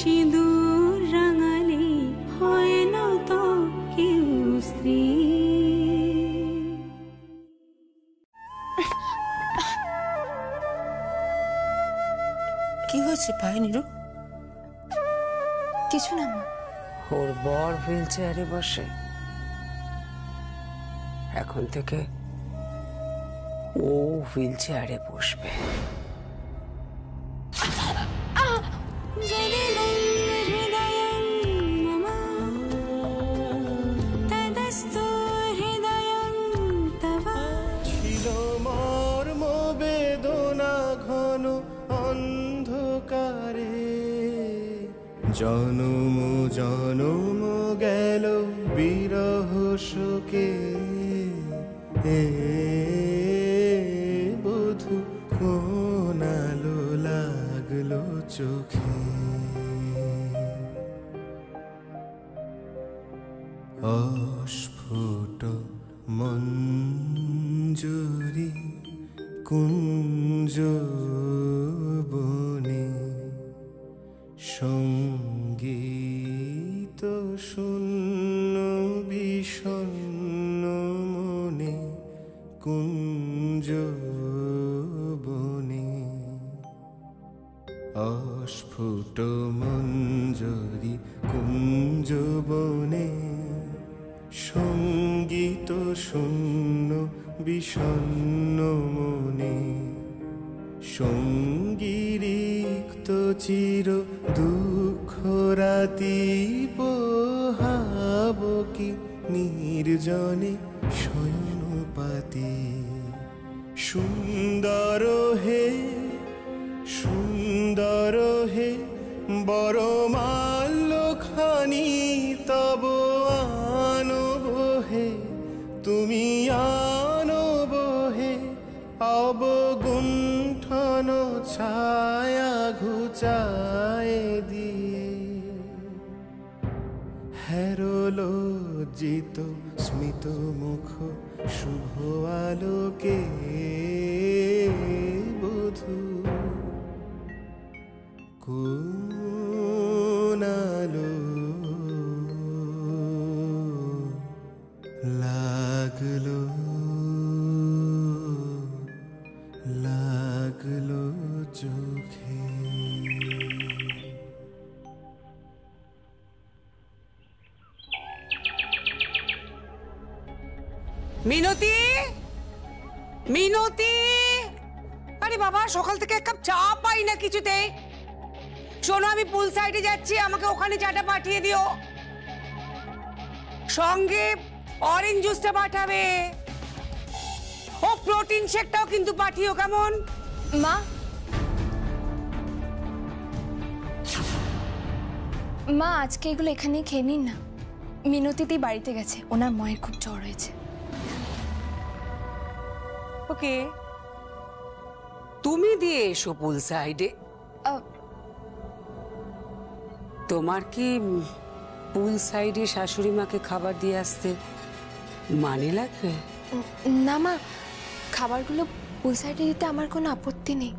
সিঁদুর রাঙালে হয় না তো কেউ স্ত্রী। কি হয়েছে পায়ে নিরু? কিছু না মা। ওর বর হুইল চেয়ারে বসে, এখন থেকে ও হুইল চেয়ারে বসবে। ছিল মর্ম বেদনা ঘন অন্ধকারে, জনম জনম গেল বিরহ শোকে, বধূ কোন আলো লাগলো চোখে। অস্ফুট মঞ্জুরি কুঞ্জ বনে, সঙ্গীত শূন্য বিষণ্ণ মনে কুঞ্জ বনে। অস্ফুট মঞ্জুরি কুঞ্জ বনে, সঙ্গীত শূন্য বিষণ্ণ মনে, সঙ্গীরিক্ত চির দুঃখ রাতি পোহাব কি নির্জনে শয়নপাতি। সুন্দর হে সুন্দর হে বড় মাল্যখানি তব আনব হে, তুমি আনব হে অবগুণ্ঠন ছায়া ঘুচায় দিয়ে। হেরলজ্জিত স্মিত মুখ শুভ আলোকে, বধূ কোন আলো লাগলো লাগলো চোখে। মিনতি, মিনতি, আরে বাবা সকাল থেকে এক কাপ চা পাই না কিছুতে। শোনো, আমি পুল সাইডে যাচ্ছি, আমাকে ওখানে চাটা পাঠিয়ে দিও, সঙ্গে অরেঞ্জ জুসটা পাঠাবে, ও প্রোটিন শেকটাও কিন্তু পাঠিও, কেমন? মা, মা আজকে এগুলো এখানেই খেয়ে নিন না। মিনতিদি বাড়িতে গেছে, ওনার মায়ের খুব জ্বর হয়েছে। ওকে, তুমি দিয়ে এসো পুল সাইডে। তোমার কি পুল সাইডে শাশুড়ি মাকে খাবার দিয়ে আসতে মানে লাগবে? না মা, খাবারগুলো পুল সাইডে দিতে আমার কোনো আপত্তি নেই,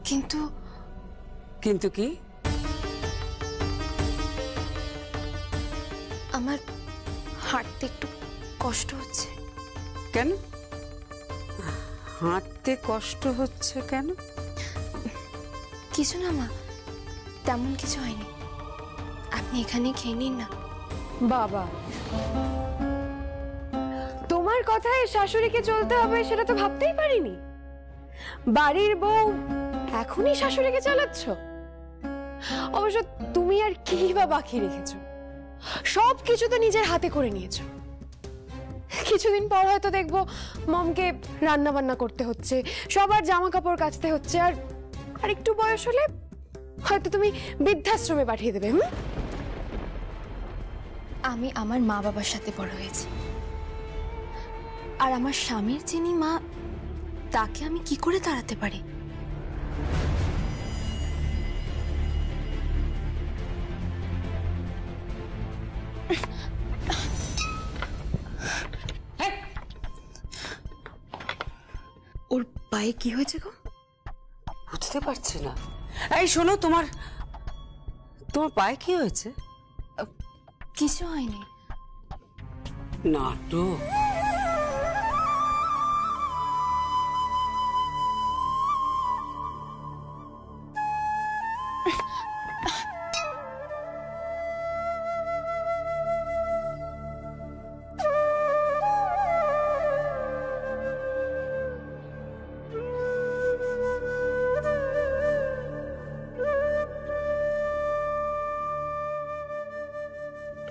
কিন্তু কিন্তু কি? আমার হাঁটতে একটু কষ্ট হচ্ছে। কেন হাঁটতে কষ্ট হচ্ছে কেন? কিছু না মা, তেমন কিছু হয়নি, আপনি এখানে খেয়ে নিন না। বাবা, তোমার কথায় শাশুড়িকে চলতে হবে সেটা তো ভাবতেই পারিনি। বাড়ির বউ এখনই শাশুড়িকে চালাচ্ছ? অবশ্য তুমি আর কি বা বাকি রেখেছো? সব কিছু তো নিজের হাতে করে নিয়েছো। কিছুদিন পর হয়তো দেখবো মমকে রান্না বান্না করতে হচ্ছে, সবার জামা কাপড় কাচতে হচ্ছে, আর একটু বয়স হলে হয়তো তুমি বৃদ্ধাশ্রমে পাঠিয়ে দেবে। আমি আমার মা বাবার সাথে বড় হয়েছি, আর আমার স্বামীর যিনি মা, তাকে আমি কি করে তাড়াতে পারি? ওর পায়ে কি হয়েছে গো? বুঝতে পারছি না। এই শোনো, তোমার তোমার পায়ে কি হয়েছে? কিছু হয়নি। নাটক।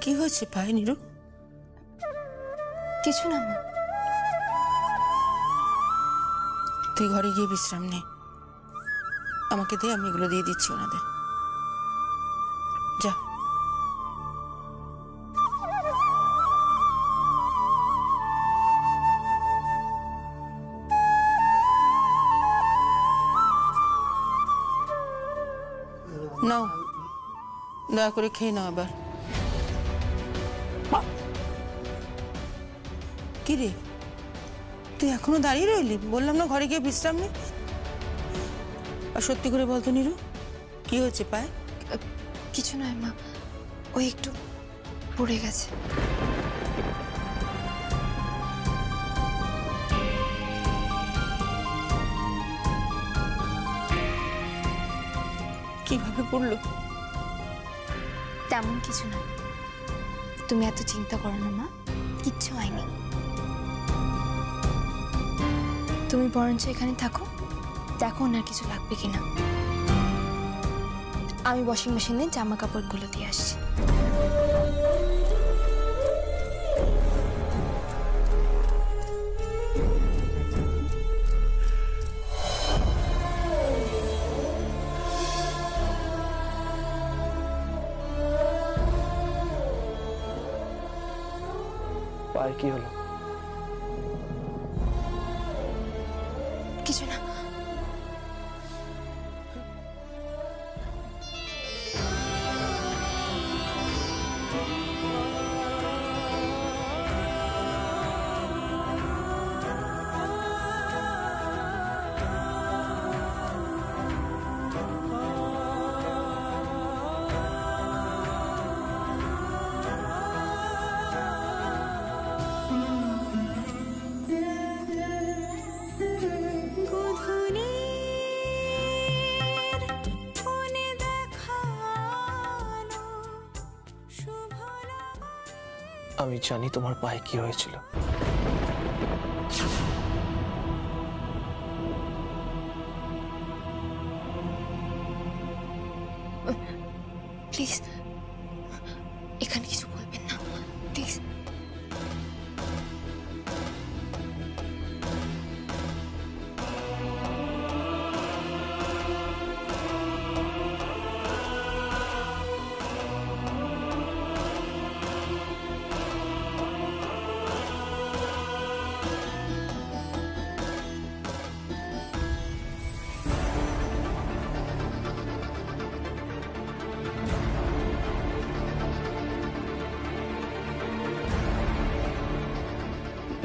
কি হয়েছে পায়ে নিরু? কিছু না মা। তুই ঘরে গিয়ে বিশ্রাম নে, আমাকে দে, আমি এগুলো দিয়ে দিচ্ছি ওনাদের। যা। নাও, দয়া করে খেয়ে নাও এবার। কি রে, তুই এখনো দাঁড়িয়ে রইলি? বললাম না ঘরে গিয়ে বিশ্রাম নে। আর সত্যি করে বলতো নিরু, কি হয়েছে পায়ে? কিছু নয় মা, ওই একটু পড়ে গেছে। কিভাবে পড়লো? তেমন কিছু না, তুমি এত চিন্তা করো না মা, কিচ্ছু হয়নি। তুমি বরঞ্চ এখানে থাকো, দেখো ওনার কিছু লাগবে কিনা। আমি ওয়াশিং মেশিনে জামা কাপড়গুলো দিয়ে আসছি। পায়ে কি হলো? কিছু না। আমি জানি তোমার পায়ে কি হয়েছিল। প্লিজ এখানে কিছু বলবেন না, প্লিজ।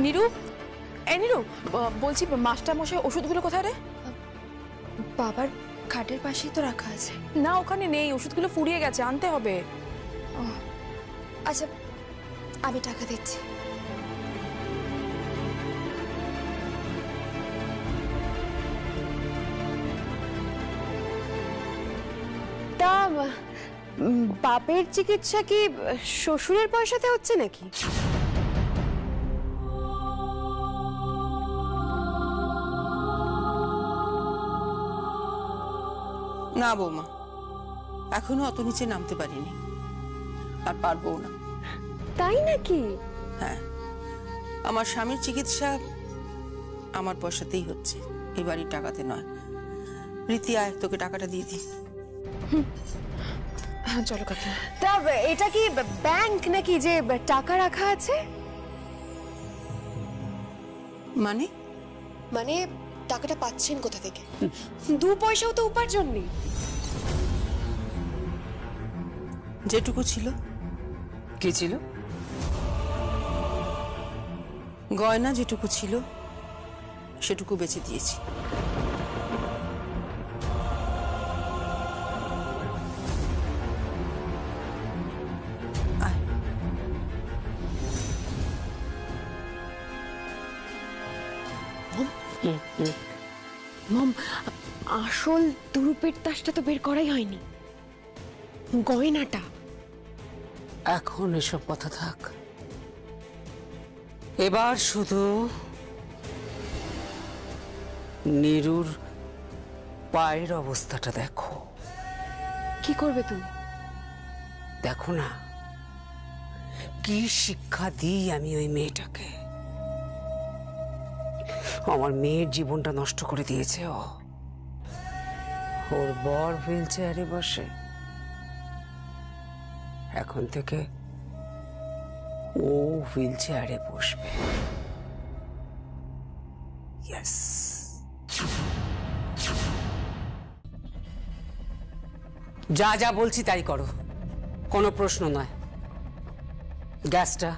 নিরু, এই নিরু, বলছি মাস্টার মশাই ওষুধগুলো কোথায় রে? বাবার খাটের পাশেই তো রাখা আছে। না, ওখানে নেই, ওষুধগুলো ফুরিয়ে গেছে, আনতে হবে। আচ্ছা, আমি টাকা দিচ্ছি। তা বাপের চিকিৎসা কি শ্বশুরের পয়সাতে হচ্ছে নাকি? না বৌমা, এখনো অত নিচে নামতে পারিনি, আর পারবো না। তাই নাকি? হ্যাঁ, আমার স্বামীর চিকিৎসা আমার পয়সাতেই হচ্ছে, এই বাড়ির টাকাতে নয়। রীতি, আয়, তোকে টাকাটা দিয়ে দিই। হ্যাঁ চলো কাকিমা। তা এটা কি ব্যাংক নাকি যে টাকা রাখা আছে? মানে? মানে টাকাটা পাচ্ছেন কোথা থেকে? 2 পয়সাও তো উপার্জন নেই। যেটুকু ছিল। কি ছিল? গয়না যেটুকু ছিল সেটুকু বেচে দিয়েছি। মম, আসল দুরূপের তাসটা তো বের করাই হয়নি, গয়নাটা। এখন এসব কথা থাক, এবার শুধু নীরুর পায়ের অবস্থাটা দেখো। কি করবে তুমি? দেখো না কি শিক্ষা দিই আমি ওই মেয়েটাকে। আমার মেয়ের জীবনটা নষ্ট করে দিয়েছে ও। ওর বর হুইল চেয়ারে বসে, এখন থেকে ও হুইল চেয়ারে বসবে। ইয়েস। যা যা বলছি তাই করো, কোনো প্রশ্ন নয়। গ্যাসটা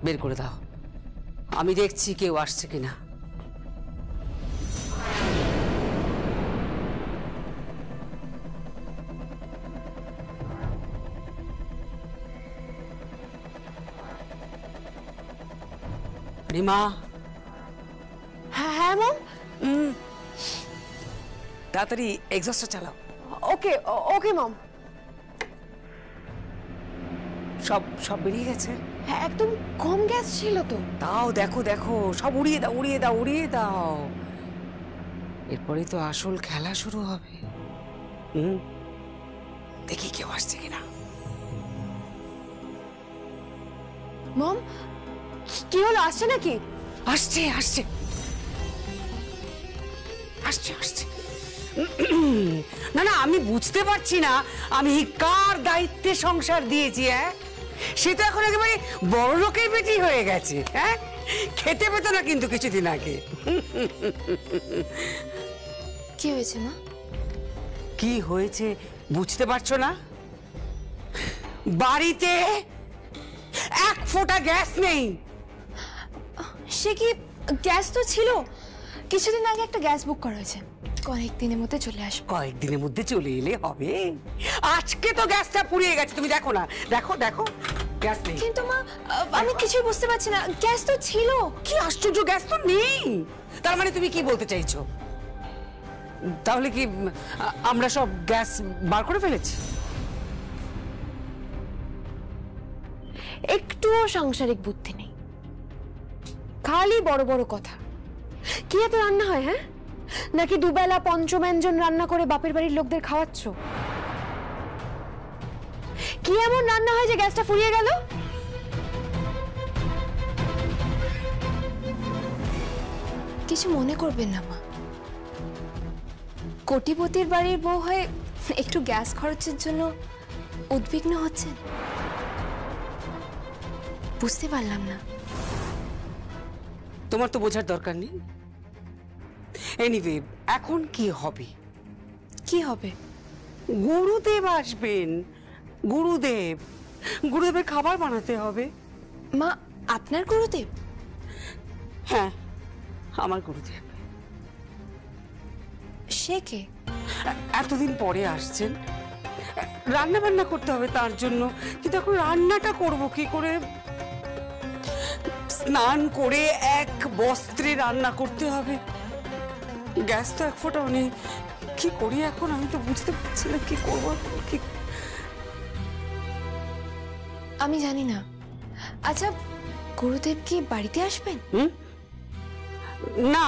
বের করে দাও, আমি দেখছি কেউ আসছে কিনা। রিমা। হ্যাঁ হ্যাঁ মম। তাড়াতাড়ি এক্সস্টটা চালাও। ওকে ওকে মম। সব সব বেরিয়ে গেছে? হ্যাঁ, একদম কম গ্যাস ছিল তো। তাও দেখো দেখো, সব উড়িয়ে দাও উড়িয়ে দাও উড়িয়ে দাও। এরপরেই তো আসল খেলা শুরু হবে। দেখি কেউ আসছে কিনা। মম, কি হলো? আসছে নাকি? আসছে আসছে আসছে আসছে। না না, আমি বুঝতে পারছি না আমি কার দায়িত্বে সংসার দিয়েছি। হ্যাঁ, সে তো এখন একেবারে বড় লোকের বেটি হয়ে গেছে। হ্যাঁ, খেতে পেত না কিন্তু কিছুদিন আগে। কি হয়েছে মা? কি হয়েছে বুঝতে পারছো না? বাড়িতে এক ফোঁটা গ্যাস নেই। সে কি, গ্যাস তো ছিল, কিছুদিন আগে একটা গ্যাস বুক করা হয়েছে, কয়েকদিনের মধ্যে চলে আসবে। কয়েকদিনের মধ্যে চলে এলে হবে? আজকে তো গ্যাসটা পুড়িয়ে গেছে, তুমি দেখো না, দেখো দেখো গ্যাস নেই। কিন্তু মা, আমি কিছুই বুঝতে পারছি না, গ্যাস তো ছিল। কি আশ্চর্য, গ্যাস তো নেই। তার মানে তুমি কি বলতে চাইছো? তাহলে কি আমরা সব গ্যাস বার করে ফেলেছি? একটুও সাংসারিক বুদ্ধি নেই, খালি বড় বড় কথা। কি এত রান্না হয়? হ্যাঁ, নাকি দুবেলা পঞ্চব্যঞ্জন রান্না করে বাপের বাড়ির লোকদের খাওয়াচ্ছ? কি এমন রান্না হয় যে গ্যাসটা ফুরিয়ে গেল? কিছু মনে করবেন না মা, কোটিপতির বাড়ির বউ হয়ে একটু গ্যাস খরচের জন্য উদ্বিগ্ন হচ্ছেন, বুঝতে পারলাম না। তোমার তো বোঝার দরকার নেই। এনিওয়ে, এখন কি হবে? কি হবে? গুরুদেব আসবেন। গুরুদেব, গুরুদেবের খাবার বানাতে হবে। মা, আপনার গুরুদেব? হ্যাঁ, আমার গুরুদেব। সে কে? এতদিন পরে আসছেন, রান্না বান্না করতে হবে তার জন্য। কিন্তু এখন রান্নাটা করব কি করে? স্নান করে এক বস্ত্রে রান্না করতে হবে। গ্যাস তো এক ফোঁটাও নেই। কি করি এখন? আমি তো বুঝতে পারছি না কি করবো। কি আমি জানি না। আচ্ছা, গুরুদেব কি বাড়িতে আসবেন? না,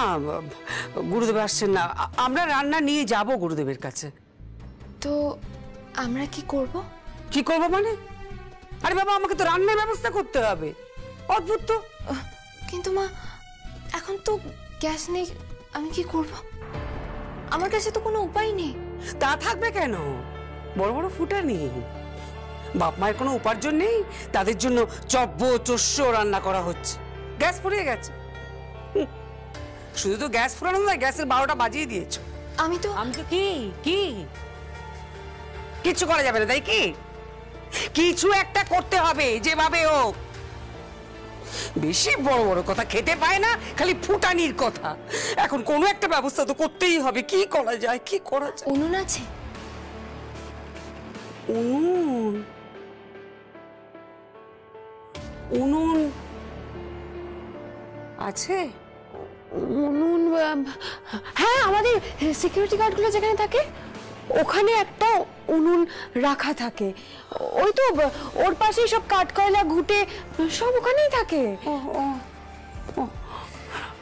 গুরুদেব আসছেন না। আমরা রান্না নিয়ে যাব গুরুদেবের কাছে। তো আমরা কি করব? কি করব মানে? আরে বাবা, আমাকে তো রান্নার ব্যবস্থা করতে হবে। অদ্ভুত তো। কিন্তু মা, এখন তো গ্যাস নেই, আমি কি করব? আমার কাছে তো কোনো উপায় নেই। তা থাকবে কেন? বড় বড় ফুটা নেই, বাপ মায়ের কোনো উপার্জন নেই, তাদের জন্য চব্য চস্য রান্না করা হচ্ছে। গ্যাস ফুরিয়ে গেছে। শুধু তো গ্যাস ফুরানো নয়, গ্যাসের 12টা বাজিয়ে দিয়েছো। আমি তো কি কি কিচ্ছু করা যাবে না, তাই কি? কিছু একটা করতে হবে, যেভাবে হোক। বেশি বড় বড় কথা, খেতে পায় না, খালি ফুটানির কথা। এখন কোনো একটা ব্যবস্থা তো করতেই হবে। কি করা যায়, কি করা যায়? উনুন আছে? উনুন? উনুন আছে? উনুন হ্যাঁ, আমাদের সিকিউরিটি গার্ডগুলো যেখানে থাকে ওখানে একটা উনুন রাখা থাকে। ওই তো ওর পাশেই সব কাঠকয়লা ঘুটে সব ওখানেই থাকে।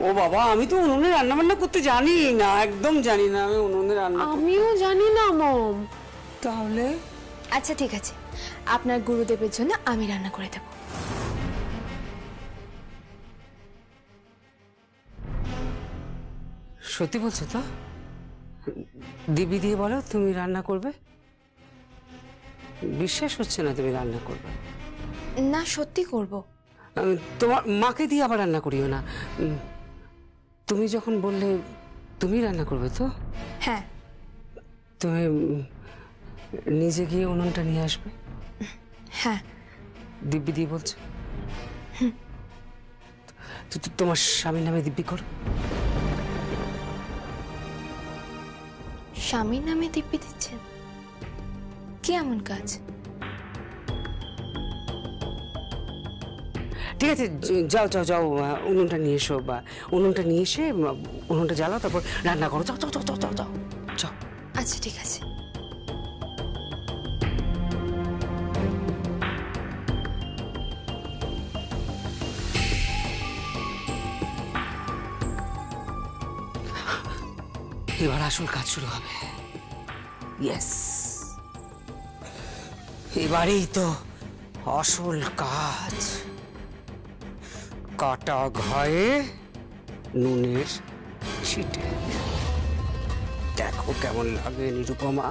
ও বাবা, আমি তো উনুনে রান্না বান্না করতে জানি না, একদম জানি না আমি উনুনে রান্না। আমিও জানি না মম। তাহলে আচ্ছা ঠিক আছে, আপনার গুরুদেবের জন্য আমি রান্না করে দেব। সত্যি বলছো তো? দিবি দিয়ে বলো তুমি রান্না করবে? বিশ্বাস হচ্ছে না তুমি রান্না করবে। না, সত্যি করব। তোমার মাকে দিয়ে আবার রান্না করিও না। তুমি যখন বললে তুমি রান্না করবে তো হ্যাঁ। তুমি নিজে গিয়ে উনুনটা নিয়ে আসবে? হ্যাঁ। দিব্যি দিয়ে বলছো? তোমার স্বামীর নামে দিব্যি করো। স্বামীর নামে দিব্যি দিচ্ছেন? কি এমন কাজ? ঠিক আছে, যাও যাও যাও, উনুনটা নিয়ে এসো, বা উনুনটা নিয়ে এসে উনুনটা জ্বালাও, তারপর রান্না করো। যাও যাও যাও যাও যাও যাও যাও। আচ্ছা ঠিক আছে। এবার আসল কাজ শুরু হবে। ইয়েস, এবারেই তো আসল কাজ। কাটা ঘয়ে নুনের ছিটে। দেখো কেমন লাগে নিরুপমা,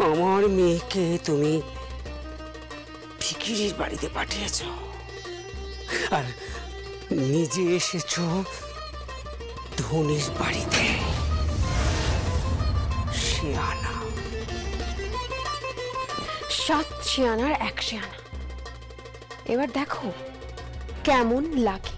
আমার মেয়েকে তুমি ভিখিরির বাড়িতে পাঠিয়েছ আর নিজে এসেছ ধনির বাড়িতে। শিয়ানা। 7 শিয়ানার 1 শিয়ানা। এবার দেখো কেমন লাগে।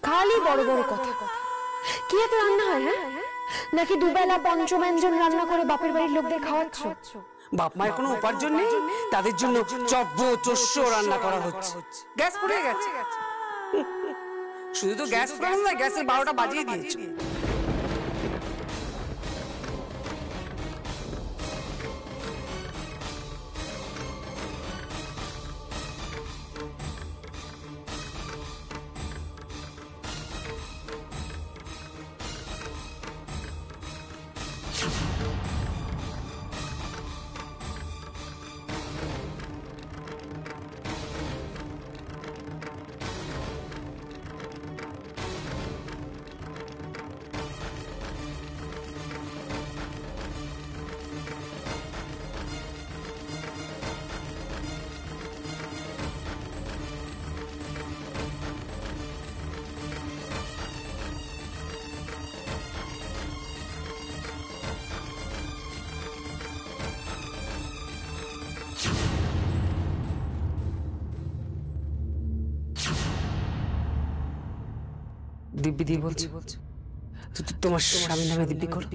খালি বড় বড় কথা। কি এত রান্না হয়? হ্যাঁ, নাকি দুবেলা পঞ্চব্যঞ্জন রান্না করে বাপের বাড়ির লোকদের খাওয়াচ্ছ? বাপ মায়ের কোনো উপার্জন নেই, তাদের জন্য চব্য চস্য রান্না করা হচ্ছে। গ্যাস পড়ে গেছে। শুধু তো গ্যাস পড়ে না, গ্যাসের 12টা বাজিয়ে দিয়েছে। দিব্যি দিয়ে বলছি, তোমার স্বামীর নামে দিব্যি করো।